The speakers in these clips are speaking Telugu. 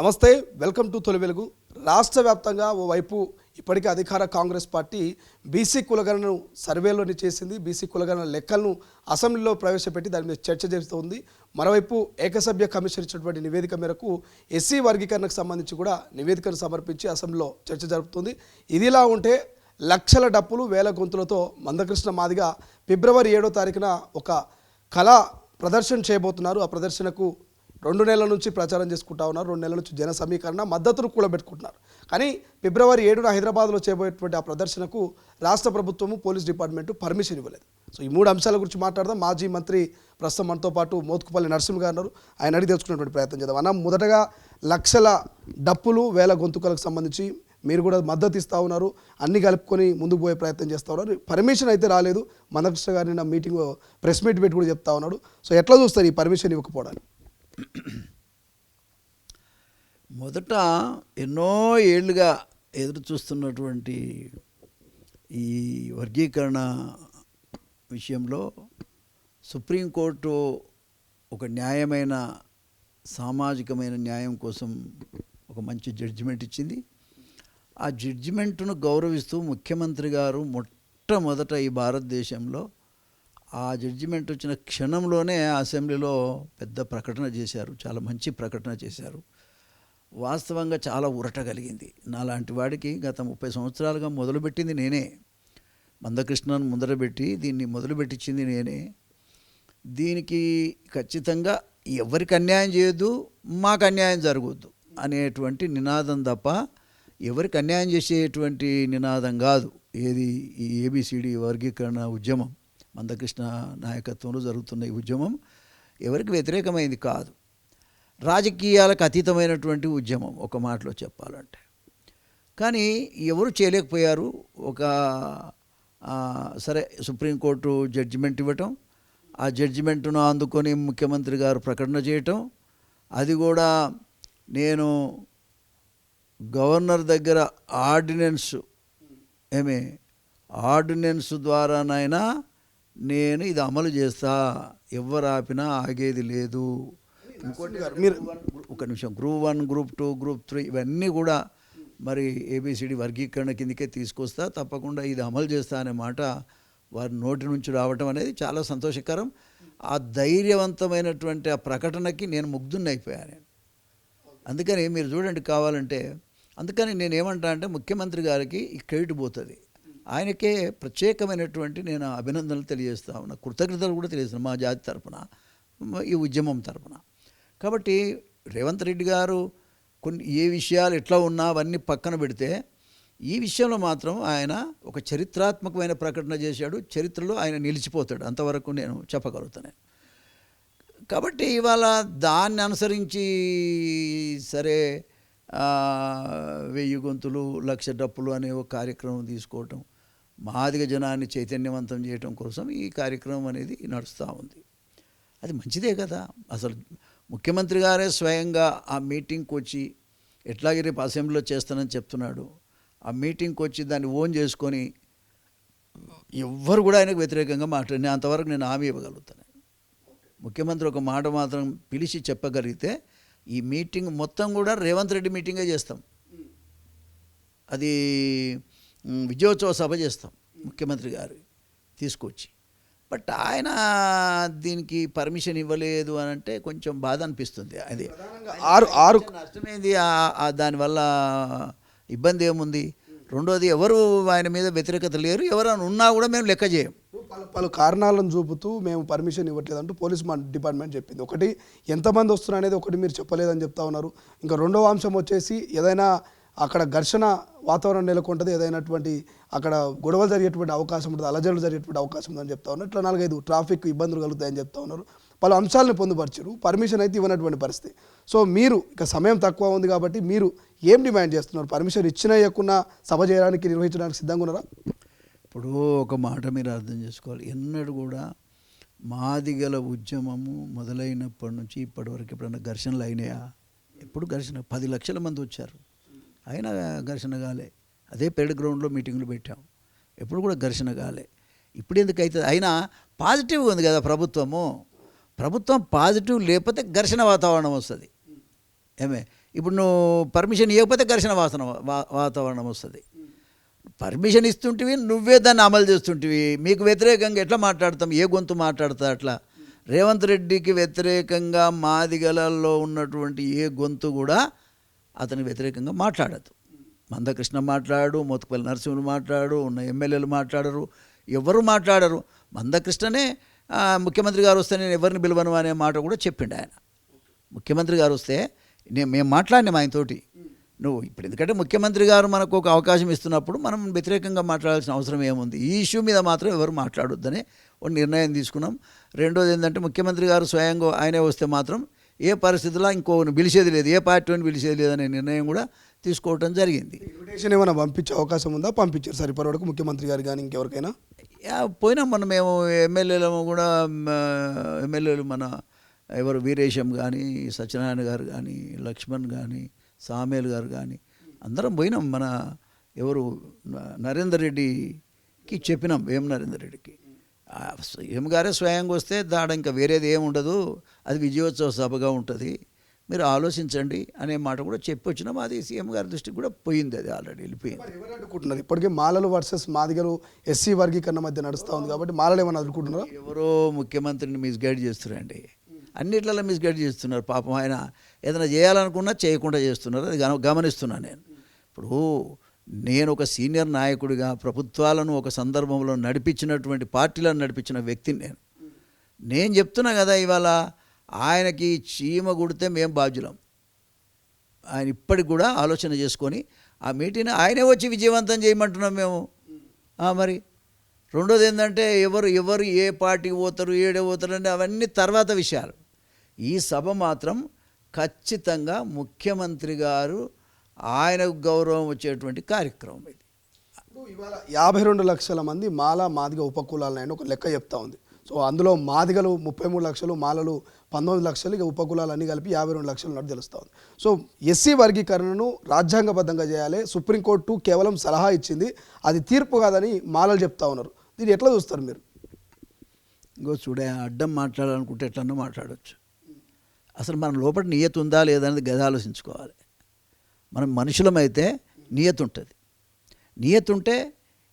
నమస్తే, వెల్కమ్ టు తొలి వెలుగు. రాష్ట్ర వ్యాప్తంగా ఓవైపు ఇప్పటికే అధికార కాంగ్రెస్ పార్టీ బీసీ కులగణను సర్వేలోని చేసింది. బీసీ కులగణన లెక్కలను అసెంబ్లీలో ప్రవేశపెట్టి దాని మీద చర్చ జరుగుతోంది. మరోవైపు ఏకసభ్య కమిషన్ ఇచ్చినటువంటి నివేదిక మేరకు ఎస్సీ వర్గీకరణకు సంబంధించి కూడా నివేదికను సమర్పించి అసెంబ్లీలో చర్చ జరుపుతుంది. ఇదిలా ఉంటే లక్షల డప్పులు వేల గొంతులతో మందకృష్ణ మాదిగ ఫిబ్రవరి 7వ తారీఖున ఒక కళా ప్రదర్శన చేయబోతున్నారు. ఆ ప్రదర్శనకు 2 నెలల నుంచి ప్రచారం చేసుకుంటా ఉన్నారు. 2 నెలల నుంచి జన సమీకరణ మద్దతును కూడబెట్టుకుంటున్నారు. కానీ ఫిబ్రవరి 7న హైదరాబాద్లో చేయబోయేటువంటి ఆ ప్రదర్శనకు రాష్ట్ర ప్రభుత్వము పోలీస్ డిపార్ట్మెంటు పర్మిషన్ ఇవ్వలేదు. సో ఈ 3 అంశాల గురించి మాట్లాడదాం. మాజీ మంత్రి ప్రస్తుతం మనతో పాటు మోత్కుపల్లి నరసింహ గారు ఉన్నారు. ఆయన అడిగి తెలుసుకునేటువంటి ప్రయత్నం చేద్దాం. అన్న, మొదటగా లక్షల డప్పులు వేల గొంతుకలకు సంబంధించి మీరు కూడా మద్దతు ఇస్తూ ఉన్నారు, అన్ని కలుపుకొని ముందుకు పోయే ప్రయత్నం చేస్తూ ఉన్నారు. పర్మిషన్ అయితే రాలేదు. మందకృష్ణ గారిని నా మీటింగ్ ప్రెస్ మీట్ పెట్టి కూడా చెప్తా ఉన్నాడు. సో ఎట్లా చూస్తారు ఈ పర్మిషన్ ఇవ్వకపోవడానికి? మొదట ఎన్నో ఏళ్ళుగా ఎదురు చూస్తున్నటువంటి ఈ వర్గీకరణ విషయంలో సుప్రీంకోర్టు ఒక న్యాయమైన సామాజికమైన న్యాయం కోసం ఒక మంచి జడ్జిమెంట్ ఇచ్చింది. ఆ జడ్జిమెంట్ను గౌరవిస్తూ ముఖ్యమంత్రి గారు మొట్టమొదట ఈ భారతదేశంలో ఆ జడ్జిమెంట్ వచ్చిన క్షణంలోనే అసెంబ్లీలో పెద్ద ప్రకటన చేశారు. చాలా మంచి ప్రకటన చేశారు. వాస్తవంగా చాలా ఊరట కలిగింది. నాలాంటి వాడికి గత 30 సంవత్సరాలుగా మొదలుపెట్టింది నేనే. మందకృష్ణను ముందరబెట్టి దీన్ని మొదలుపెట్టించింది నేనే. దీనికి ఖచ్చితంగా ఎవరికి అన్యాయం చేయొద్దు, మాకు అన్యాయం జరగవద్దు అనేటువంటి నినాదం తప్ప ఎవరికి అన్యాయం చేసేటువంటి నినాదం కాదు. ఏది ఈ ఏబిసిడి వర్గీకరణ ఉద్యమం, మందకృష్ణ నాయకత్వంలో జరుగుతున్న ఈ ఉద్యమం ఎవరికి వ్యతిరేకమైంది కాదు. రాజకీయాలకు అతీతమైనటువంటి ఉద్యమం ఒక మాటలో చెప్పాలంటే. కానీ ఎవరు చేయలేకపోయారు. సరే, సుప్రీంకోర్టు జడ్జిమెంట్ ఇవ్వటం, ఆ జడ్జిమెంట్ను అందుకొని ముఖ్యమంత్రి గారు ప్రకటన చేయటం, అది కూడా నేను గవర్నర్ దగ్గర ఆర్డినెన్స్ ద్వారానైనా నేను ఇది అమలు చేస్తా, ఎవరు ఆపినా ఆగేది లేదు. ఇంకోటి మీరు ఒక నిమిషం, గ్రూప్ 1, గ్రూప్ 2, గ్రూప్ 3 ఇవన్నీ కూడా మరి ఏబిసిడి వర్గీకరణ కిందకే తీసుకొస్తా, తప్పకుండా ఇది అమలు చేస్తా అనే మాట వారి నోటి నుంచి రావటం అనేది చాలా సంతోషకరం. ఆ ధైర్యవంతమైనటువంటి ఆ ప్రకటనకి నేను ముగ్ధున్నైపోయాను. అందుకని మీరు చూడండి కావాలంటే, అందుకని నేనేమంటా అంటే ముఖ్యమంత్రి గారికి ఈ క్రెడిట్ పోతుంది. ఆయనకే ప్రత్యేకమైనటువంటి నేను అభినందనలు తెలియజేస్తా ఉన్నా, కృతజ్ఞతలు కూడా తెలియజేస్తాను మా జాతి తరపున, ఈ ఉద్యమం తరపున. కాబట్టి రేవంత్ రెడ్డి గారు ఏ విషయాలు ఎట్లా ఉన్నా అవన్నీ పక్కన పెడితే ఈ విషయంలో మాత్రం ఆయన ఒక చరిత్రాత్మకమైన ప్రకటన చేశాడు. చరిత్రలో ఆయన నిలిచిపోతాడు, అంతవరకు నేను చెప్పగలుగుతాను. కాబట్టి ఇవాళ దాన్ని అనుసరించి సరే 1000 గొంతులు 1,00,000 డప్పులు అనే ఒక కార్యక్రమం తీసుకోవటం, మాదిగ జనాన్ని చైతన్యవంతం చేయటం కోసం ఈ కార్యక్రమం అనేది నడుస్తూ ఉంది. అది మంచిదే కదా. అసలు ముఖ్యమంత్రి గారే స్వయంగా ఆ మీటింగ్కి వచ్చి, ఎట్లాగే రేపు అసెంబ్లీలో చేస్తానని చెప్తున్నాడు, ఆ మీటింగ్కి వచ్చి దాన్ని ఓన్ చేసుకొని ఎవ్వరు కూడా ఆయనకు వ్యతిరేకంగా మాట్లాడి అంతవరకు నేను హామీ ఇవ్వగలుగుతాను. ముఖ్యమంత్రి ఒక మాట మాత్రం పిలిచి చెప్పగలిగితే ఈ మీటింగ్ మొత్తం కూడా రేవంత్ రెడ్డి మీటింగే చేస్తాం. అది విజయోత్సవ సభ చేస్తాం ముఖ్యమంత్రి గారు తీసుకొచ్చి. బట్ ఆయన దీనికి పర్మిషన్ ఇవ్వలేదు అని అంటే కొంచెం బాధ అనిపిస్తుంది. అది నష్టమైంది. దానివల్ల ఇబ్బంది ఏముంది? రెండోది, ఎవరు ఆయన మీద వ్యతిరేకత లేరు, ఎవరైనా ఉన్నా కూడా మేము లెక్క చేయం. పలు కారణాలను చూపుతూ మేము పర్మిషన్ ఇవ్వట్లేదంటూ పోలీస్ డిపార్ట్మెంట్ చెప్పింది. ఒకటి, ఎంతమంది వస్తున్నారు అనేది ఒకటి మీరు చెప్పలేదని చెప్తా ఉన్నారు. ఇంకా రెండవ అంశం వచ్చేసి, ఏదైనా అక్కడ ఘర్షణ వాతావరణం నెలకొంటుంది, ఏదైనటువంటి అక్కడ గొడవలు జరిగేటువంటి అవకాశం ఉంటుంది, అలజడులు జరిగేటువంటి అవకాశం ఉందని చెప్తా ఉన్నారు. ఇట్లా 4-5 ట్రాఫిక్ ఇబ్బందులు కలుగుతాయని చెప్తా ఉన్నారు. పలు అంశాలను పొందుపరిచారు, పర్మిషన్ అయితే ఇవ్వనటువంటి పరిస్థితి. సో మీరు ఇక సమయం తక్కువ ఉంది కాబట్టి మీరు ఏం డిమాండ్ చేస్తున్నారు? పర్మిషన్ ఇచ్చినా ఇవ్వకుండా సభ చేయడానికి నిర్వహించడానికి సిద్ధంగా ఉన్నారా? ఇప్పుడు ఒక మాట మీరు అర్థం చేసుకోవాలి. ఎన్నడూ కూడా మాదిగల ఉద్యమము మొదలైనప్పటి నుంచి ఇప్పటివరకు ఎప్పుడన్నా ఘర్షణలు అయినాయా? ఎప్పుడు ఘర్షణ? 10 లక్షల మంది వచ్చారు, అయినా ఘర్షణ కాలే. అదే పెరడ్ గ్రౌండ్లో మీటింగ్లు పెట్టాం, ఎప్పుడు కూడా ఘర్షణ కాలే. ఇప్పుడు ఎందుకు అవుతుంది? అయినా పాజిటివ్గా ఉంది కదా ప్రభుత్వం పాజిటివ్ లేకపోతే ఘర్షణ వాతావరణం వస్తుంది. ఏమే ఇప్పుడు నువ్వు పర్మిషన్ ఇవ్వకపోతే ఘర్షణ వాతావరణం వస్తుంది. పర్మిషన్ ఇస్తుంటివి, నువ్వే దాన్ని అమలు చేస్తుంటివి. మీకు వ్యతిరేకంగా ఎట్లా మాట్లాడతాం? ఏ గొంతు మాట్లాడతా అట్లా? రేవంత్ రెడ్డికి వ్యతిరేకంగా మాదిగలలో ఉన్నటువంటి ఏ గొంతు కూడా అతనికి వ్యతిరేకంగా మాట్లాడదు. మందకృష్ణ మాట్లాడు, మోత్కుపల్లి నరసింహులు మాట్లాడు, ఉన్న ఎమ్మెల్యేలు మాట్లాడరు, ఎవరు మాట్లాడరు. మందకృష్ణనే ముఖ్యమంత్రి గారు వస్తే నేను ఎవరిని పిలవను అనే మాట కూడా చెప్పిండు ఆయన. ముఖ్యమంత్రి గారు వస్తే మేము మాట్లాడినాం ఆయనతోటి. నువ్వు ఇప్పుడు ఎందుకంటే ముఖ్యమంత్రి గారు మనకు ఒక అవకాశం ఇస్తున్నప్పుడు మనం వ్యతిరేకంగా మాట్లాడాల్సిన అవసరం ఏముంది? ఈ ఇష్యూ మీద మాత్రం ఎవరు మాట్లాడొద్దని ఒక నిర్ణయం తీసుకున్నాం. రెండోది ఏంటంటే ముఖ్యమంత్రి గారు స్వయంగా ఆయనే వస్తే మాత్రం ఏ పరిస్థితుల్లో ఇంకోని పిలిచేది లేదు, ఏ పార్టీని పిలిచేది లేదనే నిర్ణయం కూడా తీసుకోవడం జరిగింది. ఇన్విటేషన్ ఏమైనా పంపించే అవకాశం ఉందా? పంపించారు సార్ ఇప్పటి వరకు ముఖ్యమంత్రి గారు కానీ ఇంకెవరికైనా? పోయినాం మనం, మేము ఎమ్మెల్యేలు కూడా, ఎమ్మెల్యేలు మన ఎవరు వీరేశం కానీ, సత్యనారాయణ గారు కానీ, లక్ష్మణ్ కానీ, సామేల్ గారు కానీ అందరం పోయినాం. మన ఎవరు నరేందర్ రెడ్డికి చెప్పినాం, నరేందర్ రెడ్డికి. సీఎం గారే స్వయంగా వస్తే దాడ ఇంకా వేరేది ఏముండదు, అది విజయోత్సవ సభగా ఉంటుంది, మీరు ఆలోచించండి అనే మాట కూడా చెప్పి వచ్చినాం. అది సీఎం గారి దృష్టికి కూడా పోయింది, అది ఆల్రెడీ వెళ్ళిపోయింది. ఎవరు అడ్డుకుంటున్నారు? ఇప్పటికే మాలలు వర్సెస్ మాదిగలు ఎస్సీ వర్గీకరణ మధ్య నడుస్తూ ఉంది కాబట్టి మాలలు ఏమైనా అడ్డుకుంటున్నారా? ఎవరో ముఖ్యమంత్రిని మిస్గైడ్ చేస్తున్నారండి, అన్నిట్లలో మిస్గైడ్ చేస్తున్నారు. పాపం ఆయన ఏదైనా చేయాలనుకున్నా చేయకుండా చేస్తున్నారు, అది గమనిస్తున్నాను నేను. ఇప్పుడు నేను ఒక సీనియర్ నాయకుడిగా ప్రభుత్వాలను ఒక సందర్భంలో నడిపించినటువంటి పార్టీలను నడిపించిన వ్యక్తిని నేను చెప్తున్నా కదా, ఇవాళ ఆయనకి చీమ కుడితే మేము బాధ్యులం. ఆయన ఇప్పటికి కూడా ఆలోచన చేసుకొని ఆ మీటింగ్ ఆయనే వచ్చి విజయవంతం చేయమంటున్నాం మేము. మరి రెండోది ఏంటంటే ఎవరు ఏ పార్టీకి పోతారు, ఏడే పోతారు అంటే అవన్నీ తర్వాత విషయాలు. ఈ సభ మాత్రం ఖచ్చితంగా ముఖ్యమంత్రి గారు ఆయనకు గౌరవం వచ్చేటువంటి కార్యక్రమం ఇది. ఇవాళ 52 లక్షల మంది మాల మాదిగ ఉపకులాలని ఒక లెక్క చెప్తా ఉంది. సో అందులో మాదిగలు 33 లక్షలు, మాలలు 19 లక్షలు, ఇక ఉపకులాలు అన్నీ కలిపి 52 లక్షలు ఉన్నట్టు తెలుస్తూ ఉంది. సో ఎస్సీ వర్గీకరణను రాజ్యాంగబద్ధంగా చేయాలి, సుప్రీంకోర్టు కేవలం సలహా ఇచ్చింది, అది తీర్పు కాదని మాలలు చెప్తా ఉన్నారు. దీన్ని ఎట్లా చూస్తారు మీరు? ఇంకో చూడే, అడ్డం మాట్లాడాలనుకుంటే ఎట్లన్నా మాట్లాడవచ్చు. అసలు మన లోపల నియత ఉందా లేదా అనేది గది ఆలోచించుకోవాలి. మనం మనుషులమైతే నియత ఉంటుంది. నియత ఉంటే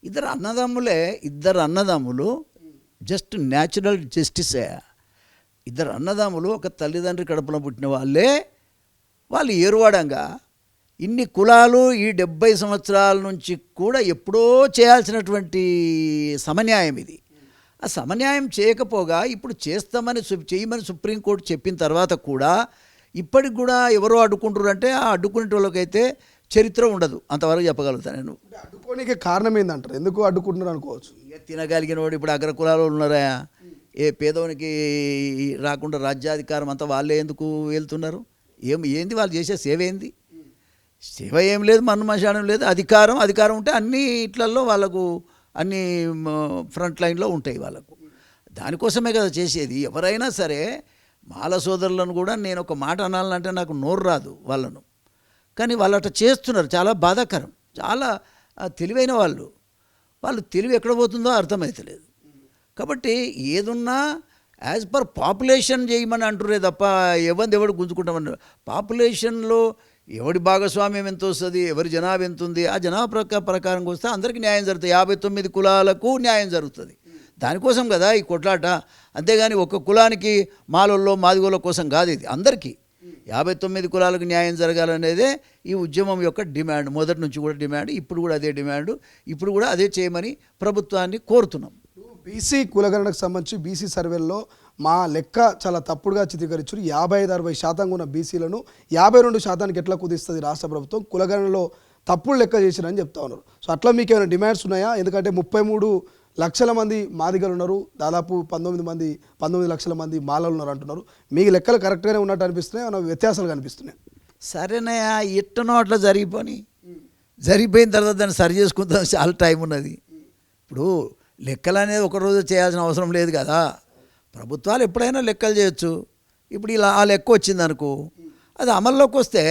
ఇద్దరు అన్నదమ్ములు జస్ట్ న్యాచురల్ జస్టిసే. ఇద్దరు అన్నదమ్ములు ఒక తల్లిదండ్రి కడుపులో పుట్టిన వాళ్ళు ఏరువాడంగా ఇన్ని కులాలు ఈ 70 సంవత్సరాల నుంచి కూడా ఎప్పుడో చేయాల్సినటువంటి సమన్యాయం ఇది. ఆ సమన్యాయం చేయకపోగా ఇప్పుడు చేయమని సుప్రీంకోర్టు చెప్పిన తర్వాత కూడా ఇప్పటికి కూడా ఎవరో అడ్డుకుంటారు అంటే ఆ అడ్డుకునే వాళ్ళకైతే చరిత్ర ఉండదు, అంతవరకు చెప్పగలుగుతాను నేను. అడ్డుకోనికి కారణం ఏందంటారు? ఎందుకు అడ్డుకుంటున్నారు అనుకోవచ్చు. ఇక తినగలిగిన వాడు ఇప్పుడు అగ్ర కులాలు ఉన్నారా? ఏ పేదవానికి రాకుండా రాజ్యాధికారం అంతా వాళ్ళే ఎందుకు వెళ్తున్నారు? ఏంది వాళ్ళు చేసే సేవ ఏంది? సేవ ఏం లేదు, మనుమశానం లేదు. అధికారం ఉంటే అన్ని ఇట్లల్లో వాళ్ళకు అన్ని ఫ్రంట్ లైన్లో ఉంటాయి వాళ్ళకు. దానికోసమే కదా చేసేది. ఎవరైనా సరే మాల సోదరులను కూడా నేను ఒక మాట అనాలంటే నాకు నోరు రాదు వాళ్ళను, కానీ వాళ్ళు అట్లా చేస్తున్నారు. చాలా బాధాకరం. చాలా తెలివైన వాళ్ళు తెలివి ఎక్కడ పోతుందో అర్థమవుతలేదు. కాబట్టి ఏదున్నా యాజ్ పర్ పాపులేషన్ చేయమని అంటురే తప్ప ఎవడు గుంజుకుంటామని. పాపులేషన్లో ఎవడి భాగస్వామ్యం ఎంత వస్తుంది, ఎవరి జనాభా ఎంత ఉంది, ఆ జనాభా ప్రకారంగా వస్తే అందరికీ న్యాయం జరుగుతుంది. 59 కులాలకు న్యాయం జరుగుతుంది. దానికోసం కదా ఈ కొట్లాట. అంతేగాని ఒక కులానికి మాలోల్లో మాదిగోళ్ళ కోసం కాదు, ఇది అందరికీ 59 కులాలకు న్యాయం జరగాలనేదే ఈ ఉద్యమం యొక్క డిమాండ్. మొదటి నుంచి కూడా డిమాండ్, ఇప్పుడు కూడా అదే డిమాండ్, ఇప్పుడు కూడా అదే చేయమని ప్రభుత్వాన్ని కోరుతున్నాం. బీసీ కులగణనకు సంబంధించి బీసీ సర్వేల్లో మా లెక్క చాలా తప్పుడుగా చిత్రీకరించారు. 55-60% ఉన్న బీసీలను 52% ఎట్లా కుదిస్తుంది రాష్ట్ర ప్రభుత్వం? కులగణనలో తప్పుడు లెక్క చేసిరని చెప్తా ఉన్నారు. సో అట్లా మీకు ఏమైనా డిమాండ్స్ ఉన్నాయా? ఎందుకంటే 33 లక్షల మంది మాదిగలు ఉన్నారు, దాదాపు 19 లక్షల మంది మాలలు ఉన్నారు అంటున్నారు. మీకు లెక్కలు కరెక్ట్గానే ఉన్నట్టు అనిపిస్తున్నాయి, ఏమైనా వ్యత్యాసాలు కనిపిస్తున్నాయి? సరేనయ్యా, ఎట్టనో అట్లా జరిగిపోయిన తర్వాత దాన్ని సరి చేసుకుంటాం, చాలా టైం ఉన్నది. ఇప్పుడు లెక్కలు అనేది ఒకరోజు చేయాల్సిన అవసరం లేదు కదా. ప్రభుత్వాలు ఎప్పుడైనా లెక్కలు చేయొచ్చు. ఇప్పుడు ఇలా ఆ లెక్క వచ్చింది అనుకో, అది అమల్లోకి వస్తే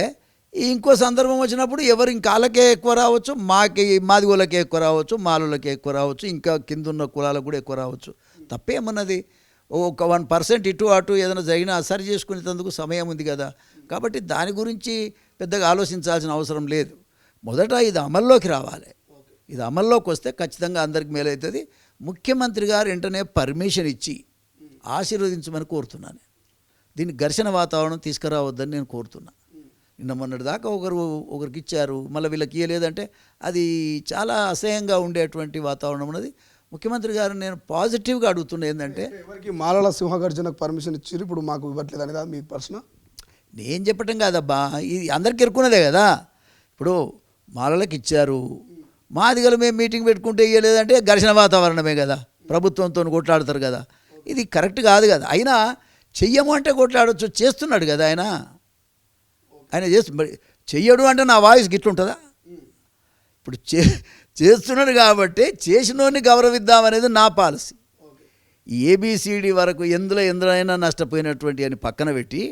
ఇంకో సందర్భం వచ్చినప్పుడు ఎవరు ఇంకాళ్ళకే ఎక్కువ రావచ్చు, మాదిగోళ్ళకే ఎక్కువ రావచ్చు, మాలోళ్ళకే ఎక్కువ రావచ్చు, ఇంకా కింద ఉన్న కులాలకు కూడా ఎక్కువ రావచ్చు. తప్పేమన్నది? ఒక 1% ఇటు అటు ఏదైనా జరిగినా సరి చేసుకునేందుకు సమయం ఉంది కదా. కాబట్టి దాని గురించి పెద్దగా ఆలోచించాల్సిన అవసరం లేదు. మొదట ఇది అమల్లోకి రావాలి. ఇది అమల్లోకి వస్తే ఖచ్చితంగా అందరికి మేలవుతుంది. ముఖ్యమంత్రి గారు వెంటనే పర్మిషన్ ఇచ్చి ఆశీర్వదించమని కోరుతున్నాను. దీన్ని ఘర్షణ వాతావరణం తీసుకురావద్దని నేను కోరుతున్నా. నిన్న మొన్నటి దాకా ఒకరికి ఇచ్చారు, మళ్ళీ వీళ్ళకి ఇవ్వలేదంటే అది చాలా అసహ్యంగా ఉండేటువంటి వాతావరణం ఉన్నది. ముఖ్యమంత్రి గారు నేను పాజిటివ్గా అడుగుతున్నా ఏంటంటే, ఎవరికి మాలల సింహగర్జనకు పర్మిషన్ ఇచ్చారు, ఇప్పుడు మాకు ఇవ్వట్లేదు అనేది మీ ప్రశ్న. నేను చెప్పటం కాదబ్బా, ఇది అందరికీ ఎరుకున్నదే కదా. ఇప్పుడు మాలలకు ఇచ్చారు, మాదిగలు మేము మీటింగ్ పెట్టుకుంటే ఇవ్వలేదంటే ఘర్షణ వాతావరణమే కదా, ప్రభుత్వంతో కొట్లాడతారు కదా. ఇది కరెక్ట్ కాదు కదా. అయినా చెయ్యము అంటే కొట్లాడచ్చు, చేస్తున్నాడు కదా ఆయన. మరి చెయ్యడు అంటే నా వాయిస్ గిట్లుంటుందా? ఇప్పుడు చేస్తున్నాడు కాబట్టి చేసినోని గౌరవిద్దామనేది నా పాలసీ. ఏబిసిడి వరకు ఎందులో నష్టపోయినటువంటి అని పక్కన పెట్టి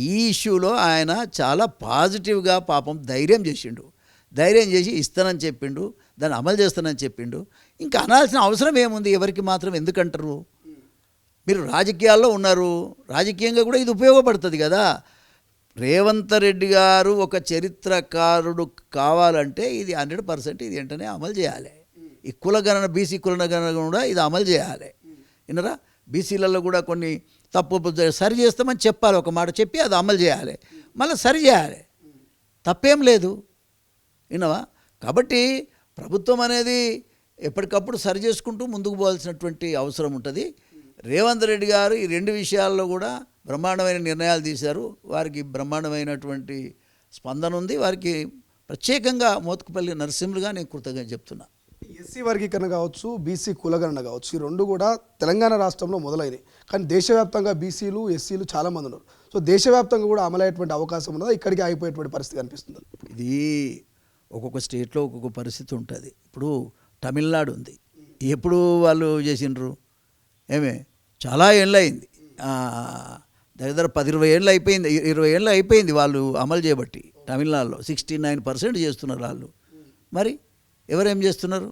ఈ ఇష్యూలో ఆయన చాలా పాజిటివ్గా పాపం ధైర్యం చేసి ఇస్తానని చెప్పిండు, దాన్ని అమలు చేస్తానని చెప్పిండు. ఇంకా అనాల్సిన అవసరం ఏముంది? ఎవరికి మాత్రం ఎందుకంటారు? మీరు రాజకీయాల్లో ఉన్నారు, రాజకీయంగా కూడా ఇది ఉపయోగపడుతుంది కదా. రేవంత్ రెడ్డి గారు ఒక చరిత్రకారుడు కావాలంటే ఇది 100% ఇది వెంటనే అమలు చేయాలి. ఈ కులగణన, బీసీ కులగణన కూడా ఇది అమలు చేయాలి. విన్నరా? బీసీలలో కూడా కొన్ని తప్పు సరి చేస్తామని చెప్పాలి, ఒక మాట చెప్పి అది అమలు చేయాలి, మళ్ళీ సరి చేయాలి, తప్పేం లేదు. విన్నవా? కాబట్టి ప్రభుత్వం అనేది ఎప్పటికప్పుడు సరి చేసుకుంటూ ముందుకు పోవాల్సినటువంటి అవసరం ఉంటుంది. రేవంత్ రెడ్డి గారు ఈ 2 విషయాల్లో కూడా బ్రహ్మాండమైన నిర్ణయాలు తీశారు. వారికి బ్రహ్మాండమైనటువంటి స్పందన ఉంది. వారికి ప్రత్యేకంగా మోత్కుపల్లి నరసింహులుగా నేను కృతజ్ఞత చెప్తున్నా. ఎస్సీ వర్గీకరణ కావచ్చు, బీసీ కులగణన కావచ్చు, ఈ 2 కూడా తెలంగాణ రాష్ట్రంలో మొదలైనవి. కానీ దేశవ్యాప్తంగా బీసీలు, ఎస్సీలు చాలామంది ఉన్నారు. సో దేశవ్యాప్తంగా కూడా అమలయ్యేటువంటి అవకాశం ఉన్నదా? ఇక్కడికి అయిపోయేటువంటి పరిస్థితి కనిపిస్తుంది. ఇది ఒక్కొక్క స్టేట్లో ఒక్కొక్క పరిస్థితి ఉంటుంది. ఇప్పుడు తమిళనాడు ఉంది, ఎప్పుడు వాళ్ళు చేసిండ్రు? చాలా ఏళ్ళు అయింది, దగ్గర 10-20 ఏళ్ళు అయిపోయింది, 20 ఏళ్ళు అయిపోయింది వాళ్ళు అమలు చేయబట్టి. తమిళనాడులో 69% చేస్తున్నారు వాళ్ళు. మరి ఎవరేం చేస్తున్నారు?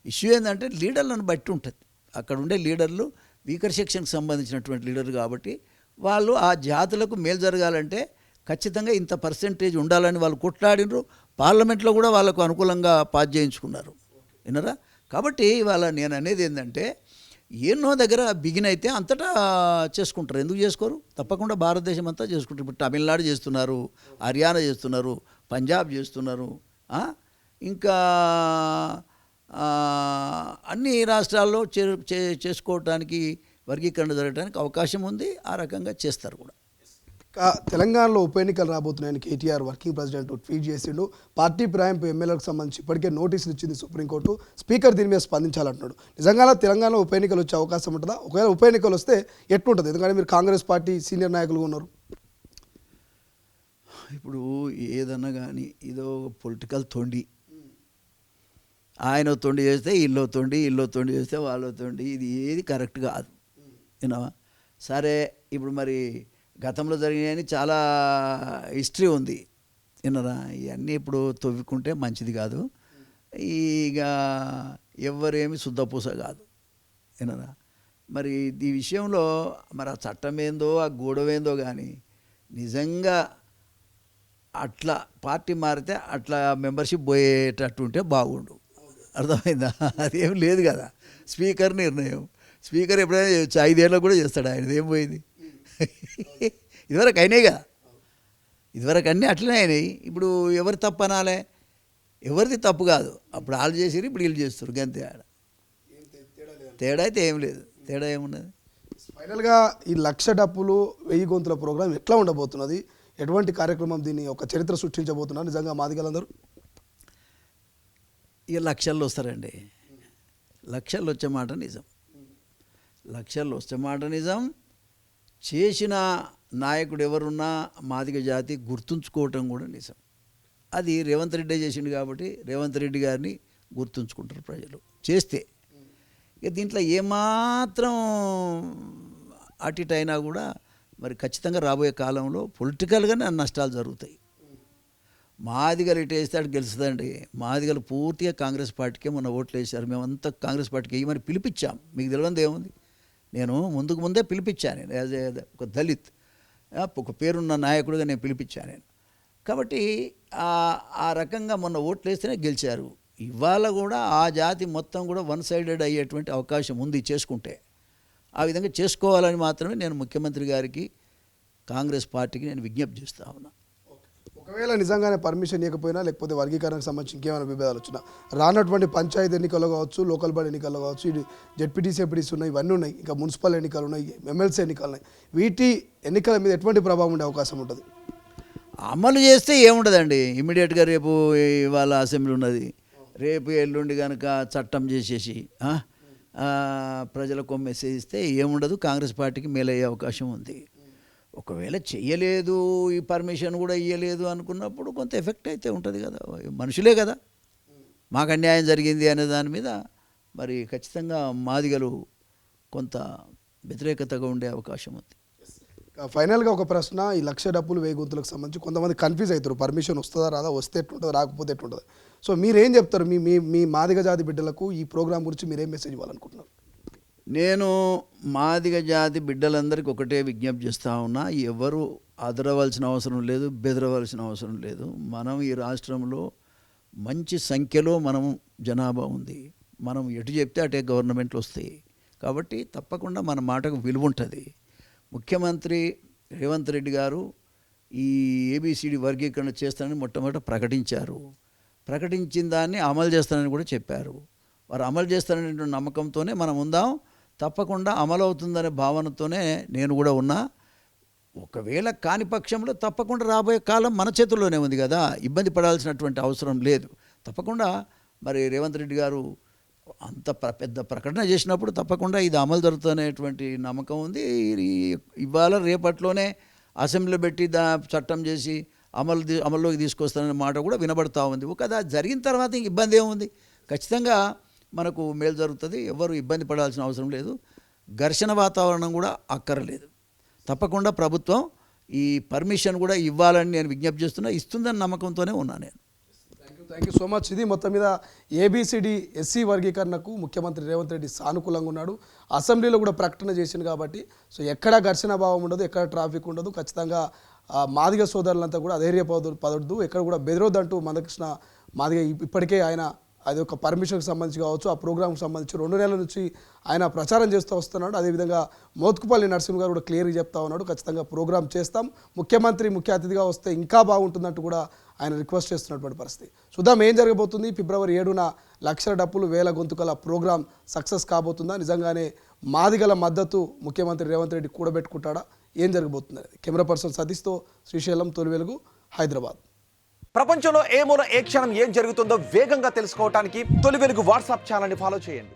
ఇష్యూ ఏంటంటే లీడర్లను బట్టి ఉంటుంది. అక్కడ ఉండే లీడర్లు వీకర్ సెక్షన్కి సంబంధించినటువంటి లీడర్లు కాబట్టి వాళ్ళు ఆ జాతులకు మేలు జరగాలంటే ఖచ్చితంగా ఇంత పర్సెంటేజ్ ఉండాలని వాళ్ళు కొట్లాడినరు. పార్లమెంట్లో కూడా వాళ్ళకు అనుకూలంగా పాస్ చేయించుకున్నారు. విన్నారా? కాబట్టి ఇవాళ నేను అనేది ఏంటంటే, ఎన్నో దగ్గర బిగిన్ అయితే అంతటా చేసుకుంటారు. ఎందుకు చేసుకోరు? తప్పకుండా భారతదేశం అంతా చేసుకుంటారు. ఇప్పుడు తమిళనాడు చేస్తున్నారు, హర్యానా చేస్తున్నారు, పంజాబ్ చేస్తున్నారు, ఇంకా అన్ని రాష్ట్రాల్లో చేసుకోవటానికి, వర్గీకరణ జరగడానికి అవకాశం ఉంది. ఆ రకంగా చేస్తారు కూడా. తెలంగాణలో ఉప ఎన్నికలు రాబోతున్నాయని కేటీఆర్ వర్కింగ్ ప్రెసిడెంట్ ట్వీట్ చేసిండు. పార్టీ ఫిరాయింపు ఎమ్మెల్యేలకు సంబంధించి ఇప్పటికే నోటీసులు ఇచ్చింది సుప్రీంకోర్టు. స్పీకర్ దీని మీద స్పందించాలంటున్నాడు. నిజంగా తెలంగాణలో ఉప ఎన్నికలు వచ్చే అవకాశం ఉంటుందా? ఒకవేళ ఉప ఎన్నికలు వస్తే ఎట్లుంటుంది? ఎందుకంటే మీరు కాంగ్రెస్ పార్టీ సీనియర్ నాయకులుగా ఉన్నారు. ఇప్పుడు ఏదన్నా కానీ ఇదో పొలిటికల్ తొండి. ఆయన తొండి చేస్తే ఇల్లో తొండి చేస్తే వాళ్ళో తొండి. ఇది ఏది కరెక్ట్ కాదు. విన్నావా? సరే, ఇప్పుడు మరి గతంలో జరిగినాయని చాలా హిస్టరీ ఉంది. విన్నారా? ఇవన్నీ ఇప్పుడు తవ్వుకుంటే మంచిది కాదు. ఇక ఎవరేమి శుద్ధపూస కాదు. విన్నారా? మరి ఈ విషయంలో మరి ఆ చట్టం ఏందో, ఆ గూడవేందో కానీ నిజంగా అట్లా పార్టీ మారితే అట్లా మెంబర్షిప్ పోయేటట్టు ఉంటే బాగుండు. అర్థమైందా? అదేం లేదు కదా. స్పీకర్ నిర్ణయం. స్పీకర్ ఎప్పుడైనా చేయొచ్చు, 5 ఏళ్ళకు కూడా చేస్తాడు. ఆయనది ఏం పోయింది? ఇదివరకు అయినాయి కదా, ఇదివరకు అన్నీ అట్లనే అయినాయి. ఇప్పుడు ఎవరి తప్పు అనాలే? ఎవరిది తప్పు కాదు. అప్పుడు వాళ్ళు చేసిరు, ఇప్పుడు వీళ్ళు చేస్తారు. గంతే. తేడా అయితే ఏం లేదు. తేడా ఏమున్నది? ఫైనల్గా ఈ 1,00,000 డప్పులు 1000 గొంతుల ప్రోగ్రాం ఎట్లా ఉండబోతున్నది? ఎటువంటి కార్యక్రమం? దీన్ని ఒక చరిత్ర సృష్టించబోతున్నారు నిజంగా మాదిగలందరూ? ఇక లక్షల్లో వస్తారండి. లక్షల్లో వచ్చే మాట నిజం. లక్షల్లో వచ్చే మాట నిజం. చేసిన నాయకుడు ఎవరున్నా మాదిగ జాతి గుర్తుంచుకోవటం కూడా నిజం. అది రేవంత్ రెడ్డి చేసిండు కాబట్టి రేవంత్ రెడ్డి గారిని గుర్తుంచుకుంటారు ప్రజలు చేస్తే. ఇక దీంట్లో ఏమాత్రం అటు ఇటు అయినా కూడా మరి ఖచ్చితంగా రాబోయే కాలంలో పొలిటికల్గానే నష్టాలు జరుగుతాయి. మాదిగలు ఇటు వేస్తే అటు గెలుస్తుందండి. మాదిగలు పూర్తిగా కాంగ్రెస్ పార్టీకే మొన్న ఓట్లు వేశారు. మేమంతా కాంగ్రెస్ పార్టీకి వేయమని పిలిపించాం. మీకు తెలియదు ఏముంది? నేను ముందే పిలిపించాను. నేను యాజ్ ఒక దళిత్, ఒక పేరున్న నాయకుడిగా నేను పిలిపించాను నేను. కాబట్టి ఆ రకంగా మొన్న ఓట్లు వేస్తేనే గెలిచారు. ఇవాళ కూడా ఆ జాతి మొత్తం కూడా వన్ సైడెడ్ అయ్యేటువంటి అవకాశం ఉంది చేసుకుంటే. ఆ విధంగా చేసుకోవాలని మాత్రమే నేను ముఖ్యమంత్రి గారికి, కాంగ్రెస్ పార్టీకి నేను విజ్ఞప్తి చేస్తా ఉన్నా. ఒకవేళ నిజంగానే పర్మిషన్ ఇవ్వకపోయినా, లేకపోతే వర్గీకరణకు సంబంధించి ఇంకేమైనా విభేదాలు వచ్చినా, రానటువంటి పంచాయతీ ఎన్నికల్లో కావచ్చు, లోకల్ బాడీ ఎన్నికల్లో కావచ్చు, ఇది జెడ్పీటీసీ ఎంపీటీసీ ఉన్నాయి, ఇవన్నీ ఉన్నాయి, ఇంకా మున్సిపల్ ఎన్నికలు ఉన్నాయి, ఎమ్మెల్సీ ఎన్నికలు ఉన్నాయి, వీటి ఎన్నికల మీద ఎటువంటి ప్రభావం ఉండే అవకాశం ఉంటుంది? అమలు చేస్తే ఏముండదండి. ఇమ్మీడియట్గా రేపు ఇవాళ అసెంబ్లీ ఉన్నది, రేపు ఎల్లుండి కనుక చట్టం చేసేసి ప్రజలకు మెసేజ్ ఇస్తే ఏముండదు, కాంగ్రెస్ పార్టీకి మేలయ్యే అవకాశం ఉంది. ఒకవేళ చెయ్యలేదు, ఈ పర్మిషన్ కూడా ఇవ్వలేదు అనుకున్నప్పుడు కొంత ఎఫెక్ట్ అయితే ఉంటుంది కదా, మనుషులే కదా. మాకు అన్యాయం జరిగింది అనే దాని మీద మరి ఖచ్చితంగా మాదిగలు కొంత వ్యతిరేకతగా ఉండే అవకాశం ఉంది. ఫైనల్గా ఒక ప్రశ్న, ఈ 1,00,000 డబ్బులు 1000 గొంతులకు సంబంధించి కొంతమంది కన్ఫ్యూజ్ అవుతారు, పర్మిషన్ వస్తుందా రాదా, వస్తే ఎట్లుంటుంది, రాకపోతే ఎట్లుంటుంది. సో మీరేం చెప్తారు మీ మీ మీ మాదిగ జాతి బిడ్డలకు ఈ ప్రోగ్రామ్ గురించి మీరేం మెసేజ్ ఇవ్వాలనుకుంటున్నారు? నేను మాదిగ జాతి బిడ్డలందరికీ ఒకటే విజ్ఞప్తి చేస్తూ ఉన్నా, ఎవరు అదరవలసిన అవసరం లేదు, బెదరవలసిన అవసరం లేదు. మనం ఈ రాష్ట్రంలో మంచి సంఖ్యలో మనం జనాభా ఉంది, మనం ఎటు చెప్తే అటే గవర్నమెంట్లు వస్తాయి. కాబట్టి తప్పకుండా మన మాటకు విలువ ఉంటుంది. ముఖ్యమంత్రి రేవంత్ రెడ్డి గారు ఈ ఏబిసిడి వర్గీకరణ చేస్తానని మొట్టమొదట ప్రకటించారు. ప్రకటించిన దాన్ని అమలు చేస్తానని కూడా చెప్పారు. వారు అమలు చేస్తారనే నమ్మకంతోనే మనం ఉందాం. తప్పకుండా అమలు అవుతుందనే భావనతోనే నేను కూడా ఉన్నా. ఒకవేళ కాని పక్షంలో తప్పకుండా రాబోయే కాలం మన చేతుల్లోనే ఉంది కదా, ఇబ్బంది పడాల్సినటువంటి అవసరం లేదు. తప్పకుండా మరి రేవంత్ రెడ్డి గారు అంత పెద్ద ప్రకటన చేసినప్పుడు తప్పకుండా ఇది అమలు జరుగుతున్నటువంటి నమ్మకం ఉంది. ఇవాళ రేపట్లోనే అసెంబ్లీలో పెట్టి చట్టం చేసి అమల్లోకి తీసుకొస్తాననే మాట కూడా వినబడతా ఉంది. ఒకదా జరిగిన తర్వాత ఇంక ఇబ్బంది ఏముంది, ఖచ్చితంగా మనకు మేలు జరుగుతుంది. ఎవరు ఇబ్బంది పడాల్సిన అవసరం లేదు, ఘర్షణ వాతావరణం కూడా అక్కర్లేదు. తప్పకుండా ప్రభుత్వం ఈ పర్మిషన్ కూడా ఇవ్వాలని నేను విజ్ఞప్తి చేస్తున్నా, ఇస్తుందని నమ్మకంతోనే ఉన్నా నేను. Thank you so much. ఇది మొత్తం మీద ఏబిసిడి ఎస్సీ వర్గీకరణకు ముఖ్యమంత్రి రేవంత్ రెడ్డి సానుకూలంగా ఉన్నాడు. అసెంబ్లీలో కూడా ప్రకటన చేసింది కాబట్టి సో ఎక్కడ ఘర్షణ భావం ఉండదు, ఎక్కడ ట్రాఫిక్ ఉండదు. ఖచ్చితంగా మాదిగ సోదరులంతా కూడా అధైర్య పడొద్దు, ఎక్కడ కూడా బెదరొద్దంటూ మందకృష్ణ మాదిగ ఇప్పటికే ఆయన అది ఒక పర్మిషన్కి సంబంధించి కావచ్చు, ఆ ప్రోగ్రామ్కి సంబంధించి 2 నెలల నుంచి ఆయన ప్రచారం చేస్తూ వస్తున్నాడు. అదేవిధంగా మోత్కుపల్లి నరసింహ గారు కూడా క్లియర్గా చెప్తా ఉన్నాడు, ఖచ్చితంగా ప్రోగ్రామ్ చేస్తాం, ముఖ్యమంత్రి ముఖ్య అతిథిగా వస్తే ఇంకా బాగుంటుందంటూ కూడా ఆయన రిక్వెస్ట్ చేస్తున్నటువంటి పరిస్థితి. చూద్దాం ఏం జరగబోతుంది. ఫిబ్రవరి 7న 1,00,000 డప్పులు 1000 గొంతుకల ప్రోగ్రామ్ సక్సెస్ కాబోతుందా, నిజంగానే మాదిగల మద్దతు ముఖ్యమంత్రి రేవంత్ రెడ్డి కూడబెట్టుకుంటాడా, ఏం జరగబోతుంది అనేది. కెమెరా పర్సన్ సతీష్తో శ్రీశైలం, తొలి వెలుగు, హైదరాబాద్. ప్రపంచంలో ఏ మూల ఏ క్షణం ఏం జరుగుతుందో వేగంగా తెలుసుకోవడానికి తొలి వెలుగు వాట్సాప్ ఛానల్ని ఫాలో చేయండి.